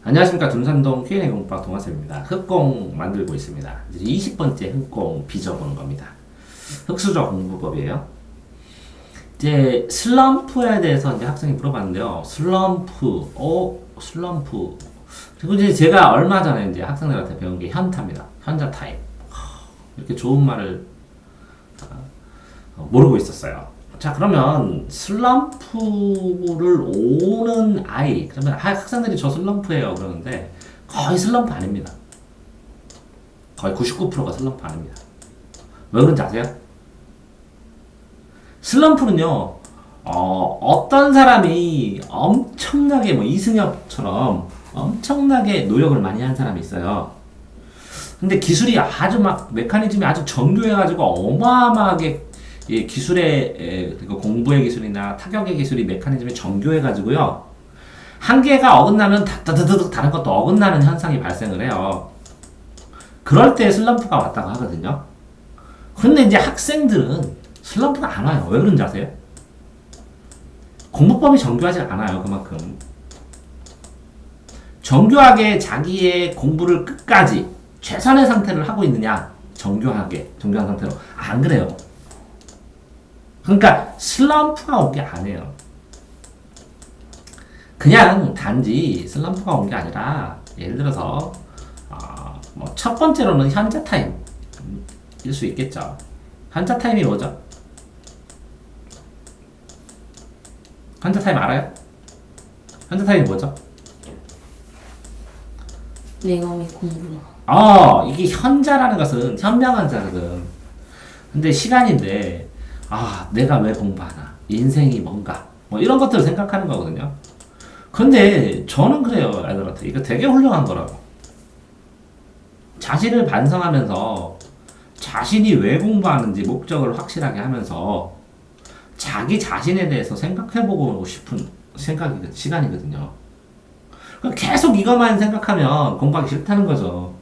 안녕하십니까. 둔산동 Q&A 공부방 동아쌤입니다. 흑공 만들고 있습니다. 이제 20번째 흑공 빚어보는 겁니다. 흑수저 공부법이에요. 이제 슬럼프에 대해서 이제 학생이 물어봤는데요. 슬럼프. 그리고 이제 제가 얼마 전에 이제 학생들한테 배운 게 현타입니다. 현자 타임. 이렇게 좋은 말을 모르고 있었어요. 자, 그러면 슬럼프를 오는 아이, 그러면 학생들이 저 슬럼프예요 그러는데 거의 슬럼프 아닙니다. 거의 99%가 슬럼프 아닙니다. 왜 그런지 아세요? 슬럼프는요, 어떤 사람이 엄청나게 뭐 이승엽처럼 엄청나게 노력을 많이 한 사람이 있어요. 근데 기술이 아주 막 메커니즘이 아주 정교해가지고 어마어마하게 기술의 공부의 기술이나 타격의 기술이 메커니즘이 정교해가지고요. 한 개가 어긋나면 다다다닥 다른 것도 어긋나는 현상이 발생을 해요. 그럴 때 슬럼프가 왔다고 하거든요. 그런데 이제 학생들은 슬럼프가 안 와요. 왜 그런지 아세요? 공부법이 정교하지 않아요. 그만큼. 정교하게 자기의 공부를 끝까지 최선의 상태를 하고 있느냐? 정교한 상태로. 안 그래요. 그러니까 슬럼프가 온 게 아니에요. 그냥 단지 슬럼프가 온 게 아니라 예를 들어서 뭐 첫 번째로는 현자 타임일 수 있겠죠. 현자 타임이 뭐죠? 현자 타임 알아요? 현자 타임이 뭐죠? 내가 왜 공부를 이게 현자라는 것은 현명한 자거든. 근데 시간인데 내가 왜 공부하나? 인생이 뭔가? 뭐 이런 것들을 생각하는 거거든요. 근데 저는 그래요, 애들한테. 이거 되게 훌륭한 거라고. 자신을 반성하면서 자신이 왜 공부하는지 목적을 확실하게 하면서 자기 자신에 대해서 생각해보고 싶은 시간이거든요. 계속 이것만 생각하면 공부하기 싫다는 거죠.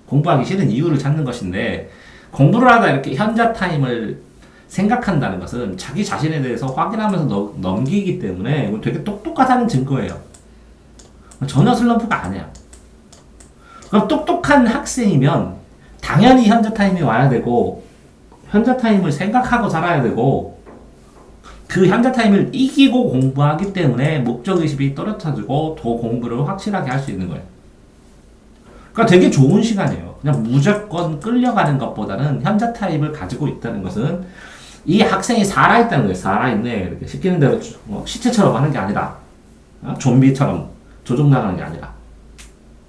공부하기 싫은 이유를 찾는 것인데, 공부를 하다 이렇게 현자 타임을 생각한다는 것은 자기 자신에 대해서 확인하면서 넘기기 때문에 되게 똑똑하다는 증거예요. 전혀 슬럼프가 아니야. 그럼 똑똑한 학생이면 당연히 현자 타임이 와야 되고, 현자 타임을 생각하고 살아야 되고, 그 현자 타임을 이기고 공부하기 때문에 목적의식이 떨어져지고 더 공부를 확실하게 할 수 있는 거예요. 그러니까 되게 좋은 시간이에요. 그냥 무조건 끌려가는 것보다는 현자 타임을 가지고 있다는 것은 이 학생이 살아있다는 거예요. 살아있네. 이렇게 시키는 대로 시체처럼 하는 게 아니라, 좀비처럼 조종당하는 게 아니라.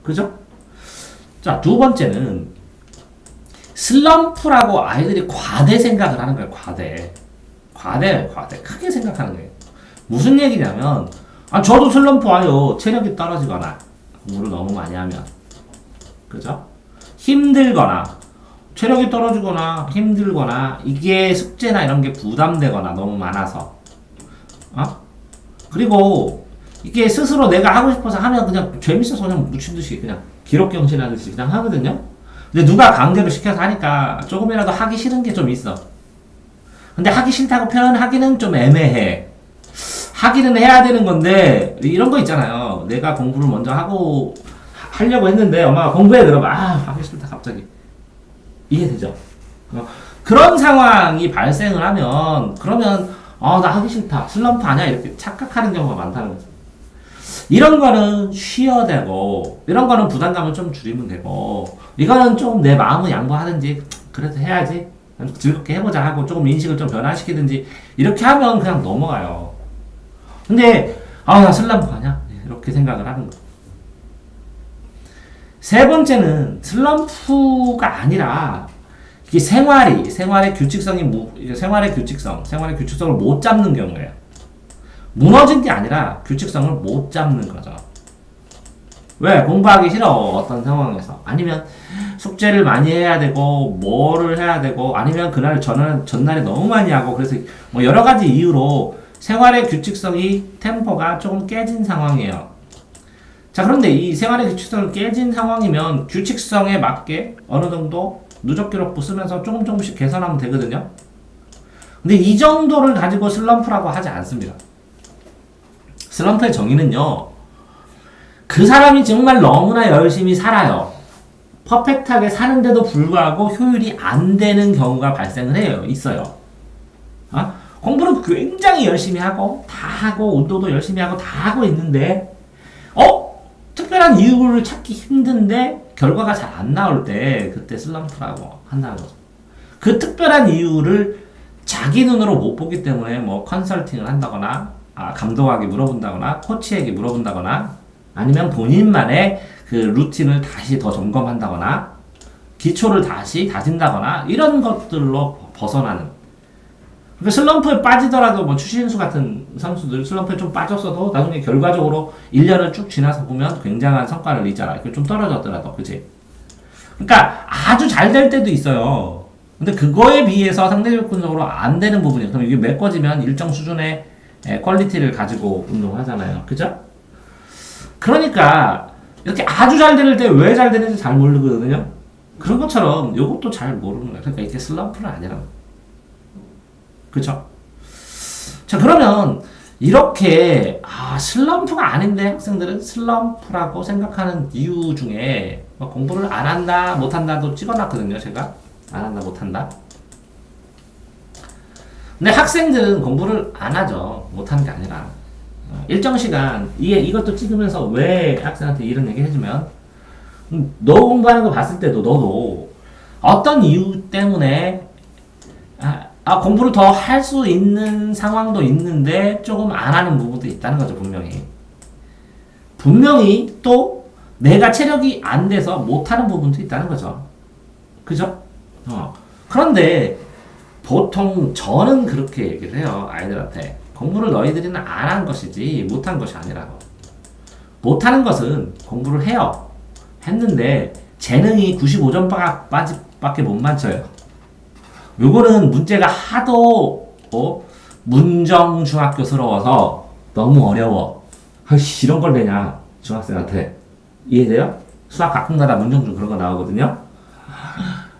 그죠? 자, 두 번째는 슬럼프라고 아이들이 과대 생각을 하는 거예요. 과대. 크게 생각하는 거예요. 무슨 얘기냐면, 저도 슬럼프 와요. 체력이 떨어지거나, 공부를 너무 많이 하면. 그죠? 힘들거나, 체력이 떨어지거나 힘들거나 이게 숙제나 이런 게 부담되거나 너무 많아서 그리고 이게 스스로 내가 하고 싶어서 하면 그냥 재밌어서 그냥 묻힌듯이 그냥 기록경신하듯이 그냥 하거든요. 근데 누가 강제로 시켜서 하니까 조금이라도 하기 싫은 게 좀 있어. 근데 하기 싫다고 표현하기는 좀 애매해. 하기는 해야 되는 건데 이런 거 있잖아요. 내가 공부를 먼저 하려고 했는데 엄마가 공부해 그러면 하기 싫다 갑자기. 이해되죠? 그런 상황이 발생을 하면, 그러면, 나 하기 싫다. 슬럼프 아니야? 이렇게 착각하는 경우가 많다는 거죠. 이런 거는 쉬어야 되고, 이런 거는 부담감을 좀 줄이면 되고, 이거는 좀 내 마음을 양보하든지, 그래도 해야지. 즐겁게 해보자 하고, 조금 인식을 좀 변화시키든지, 이렇게 하면 그냥 넘어가요. 근데, 나 슬럼프 아니야? 이렇게 생각을 하는 거죠. 세 번째는 슬럼프가 아니라 이게 생활의 규칙성을 못 잡는 경우예요. 무너진 게 아니라 규칙성을 못 잡는 거죠. 왜? 공부하기 싫어. 어떤 상황에서. 아니면 숙제를 많이 해야 되고, 뭐를 해야 되고, 아니면 전날에 너무 많이 하고, 그래서 뭐 여러 가지 이유로 생활의 규칙성이 템포가 조금 깨진 상황이에요. 자, 그런데 이 생활의 규칙성이 깨진 상황이면 규칙성에 맞게 어느 정도 누적 기록부 쓰면서 조금씩 개선하면 되거든요. 근데 이 정도를 가지고 슬럼프라고 하지 않습니다. 슬럼프의 정의는요, 그 사람이 정말 너무나 열심히 살아요. 퍼펙트하게 사는데도 불구하고 효율이 안 되는 경우가 발생을 해요. 있어요. 공부는 굉장히 열심히 하고 다 하고 운동도 열심히 하고 다 하고 있는데 특별한 이유를 찾기 힘든데 결과가 잘 안 나올 때 그때 슬럼프라고 한다는 거죠. 그 특별한 이유를 자기 눈으로 못 보기 때문에 뭐 컨설팅을 한다거나 감독에게 물어본다거나 코치에게 물어본다거나 아니면 본인만의 그 루틴을 다시 더 점검한다거나 기초를 다시 다진다거나 이런 것들로 벗어나는. 그러니까 슬럼프에 빠지더라도 뭐 추신수 같은 선수들 슬럼프에 좀 빠졌어도 나중에 결과적으로 1년을 쭉 지나서 보면 굉장한 성과를 내잖아. 좀 떨어졌더라도, 그치? 그러니까 아주 잘 될 때도 있어요. 근데 그거에 비해서 상대적으로 안 되는 부분이에요. 그럼 이게 메꿔지면 일정 수준의 퀄리티를 가지고 운동을 하잖아요. 그죠? 그러니까 이렇게 아주 잘 될 때 왜 잘 되는지 잘 모르거든요. 그런 것처럼 이것도 잘 모르는 거예요. 그러니까 이게 슬럼프는 아니라고. 그쵸? 자, 그러면 이렇게 슬럼프가 아닌데 학생들은 슬럼프라고 생각하는 이유 중에 공부를 안 한다 못한다도 찍어놨거든요. 제가 안 한다 못한다. 근데 학생들은 공부를 안 하죠. 못하는 게 아니라 일정 시간 이것도 찍으면서 왜 학생한테 이런 얘기 해주면 너 공부하는 거 봤을 때도 너도 어떤 이유 때문에 공부를 더 할 수 있는 상황도 있는데 조금 안 하는 부분도 있다는 거죠. 분명히 또 내가 체력이 안 돼서 못하는 부분도 있다는 거죠. 그죠? 그런데 보통 저는 그렇게 얘기를 해요. 아이들한테 공부를 너희들이는 안 한 것이지 못한 것이 아니라고. 못하는 것은 공부를 해요. 했는데 재능이 95점밖에 못 맞춰요. 요거는 문제가 하도 문정중학교스러워서 너무 어려워. 이런 걸 내냐 중학생한테. 이해돼요? 수학 가끔가다 문정중 그런 거 나오거든요.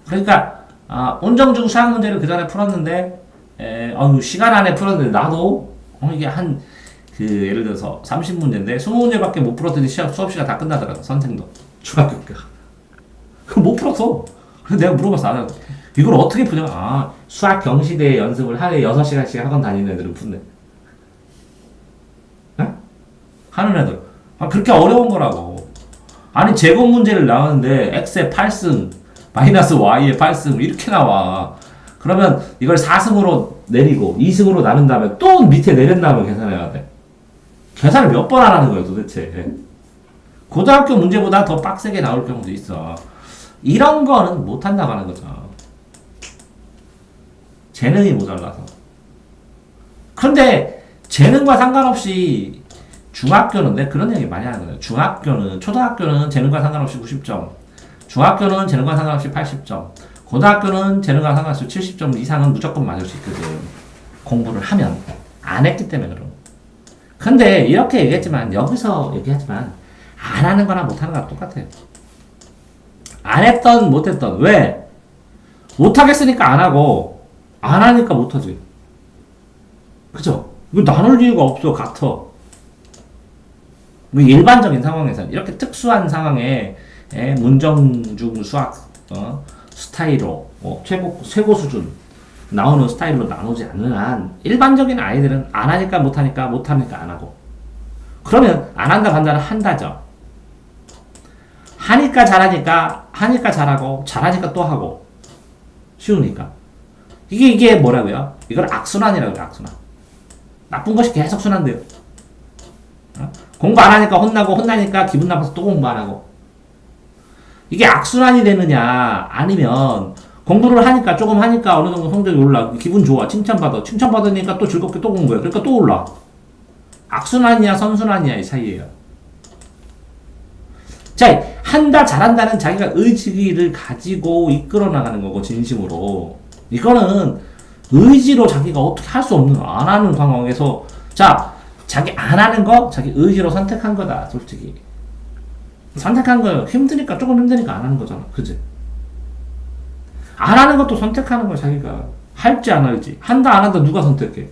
그러니까 문정중 수학 문제를 그 전에 풀었는데 시간 안에 풀었는데 나도 이게 예를 들어서 30문제인데 20문제밖에 못 풀었더니 수업 시간 다 끝나더라고. 선생도 중학교가 그거 못 풀었어. 그래서 내가 물어봤어. 이걸 어떻게 푸냐? 수학 경시대 연습을 하루에 6시간씩 학원 다니는 애들은 푼대. 하는 애들. 그렇게 어려운 거라고. 아니, 제곱 문제를 나오는데, x의 8승, 마이너스 y의 8승, 이렇게 나와. 그러면 이걸 4승으로 내리고, 2승으로 나눈 다음에 또 밑에 내린 다음에 계산해야 돼. 계산을 몇 번 하라는 거예요, 도대체. 고등학교 문제보다 더 빡세게 나올 경우도 있어. 이런 거는 못한다고 하는 거죠. 재능이 모자라서. 그런데 재능과 상관없이 중학교는 내 그런 얘기 많이 하는 거예요. 초등학교는 재능과 상관없이 90점, 중학교는 재능과 상관없이 80점, 고등학교는 재능과 상관없이 70점 이상은 무조건 맞을 수 있거든. 공부를 하면. 안 했기 때문에 그럼. 근데 이렇게 얘기했지만 여기서 얘기하지만 안 하는 거나 못 하는 거랑 똑같아요. 안 했던 못 했던 왜? 못 하겠으니까 안 하고 안 하니까 못 하지. 그죠? 이거 나눌 이유가 없어. 같아. 일반적인 상황에서 이렇게 특수한 상황에 문정중 수학 스타일로 최고 수준 나오는 스타일로 나누지 않는 한 일반적인 아이들은 안 하니까 못 하니까 못 하니까 안 하고. 그러면 안 한다 반다는 한다죠. 하니까 잘하니까 하니까 잘하고 잘하니까 또 하고 쉬우니까. 이게 뭐라고요? 이걸 악순환이라고 해요. 악순환. 나쁜 것이 계속 순환돼요. 공부 안 하니까 혼나고 혼나니까 기분 나빠서 또 공부 안 하고. 이게 악순환이 되느냐 아니면 공부를 하니까 조금 하니까 어느 정도 성적이 올라 기분 좋아 칭찬받으니까 또 즐겁게 또 공부해 그러니까 또 올라. 악순환이야 선순환이야 이 사이에요. 자, 한다 잘한다는 자기가 의지를 가지고 이끌어 나가는 거고 진심으로. 이거는 의지로 자기가 어떻게 할 수 없는 거, 안 하는 상황에서 자기 안 하는 거 자기 의지로 선택한 거다. 솔직히 선택한 거예요. 조금 힘드니까 안 하는 거잖아. 그지? 안 하는 것도 선택하는 거야. 자기가 할지 안 할지. 한다 안 한다 누가 선택해?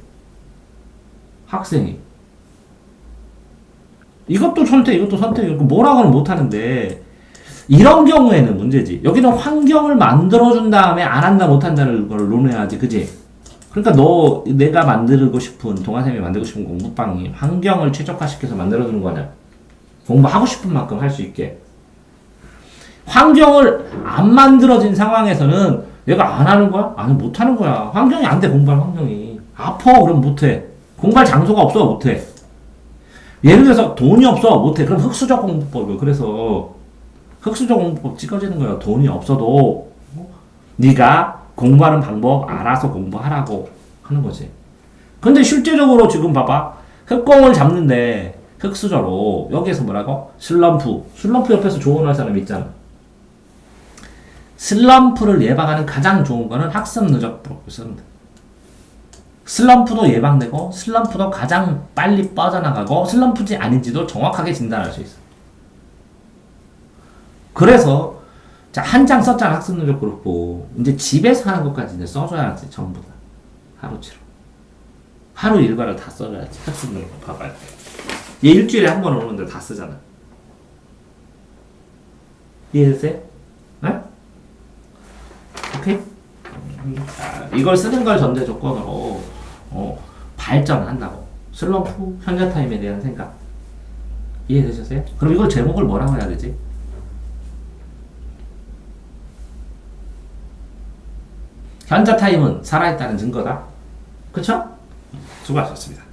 학생이. 이것도 선택, 이것도 선택이고 뭐라고는 못하는데 이런 경우에는 문제지. 여기는 환경을 만들어준 다음에 안 한다 못한다는 걸 논해야지, 그지? 그러니까 내가 만들고 싶은 동아쌤이 만들고 싶은 공부방이 환경을 최적화시켜서 만들어주는 거냐? 공부하고 싶은 만큼 할 수 있게. 환경을 안 만들어진 상황에서는 얘가 안 하는 거야? 아니 못 하는 거야. 환경이 안 돼. 공부할 환경이 아파. 그럼 못해. 공부할 장소가 없어. 못해. 예를 들어서 돈이 없어. 못해. 그럼 흑수저 공부법이야. 그래서 흑수저 공부법 찍어지는 거야. 돈이 없어도 네가 공부하는 방법 알아서 공부하라고 하는 거지. 근데 실제적으로 지금 봐봐. 흑공을 잡는데 흑수저로 여기에서 뭐라고? 슬럼프 옆에서 조언할 사람 있잖아. 슬럼프를 예방하는 가장 좋은 거는 학습 누적 프로그램을 쓰는 데. 슬럼프도 예방되고 슬럼프도 가장 빨리 빠져나가고 슬럼프지 아닌지도 정확하게 진단할 수 있어. 그래서 자, 한 장 썼잖아. 학습 누적 그룹보. 이제 집에서 하는 것까지 이제 써줘야지. 전부 다. 하루치로. 하루 일과를 다 써줘야지. 학습 누적 봐봐요. 얘 일주일에 한 번 오는데 다 쓰잖아. 이해됐어요? 네? 오케이? 자, 이걸 쓰는 걸 전제 조건으로 발전한다고. 슬럼프, 현자 타임에 대한 생각. 이해되셨어요? 그럼 이걸 제목을 뭐라고 해야 되지? 현자 타임은 살아있다는 증거다. 그쵸? 수고하셨습니다.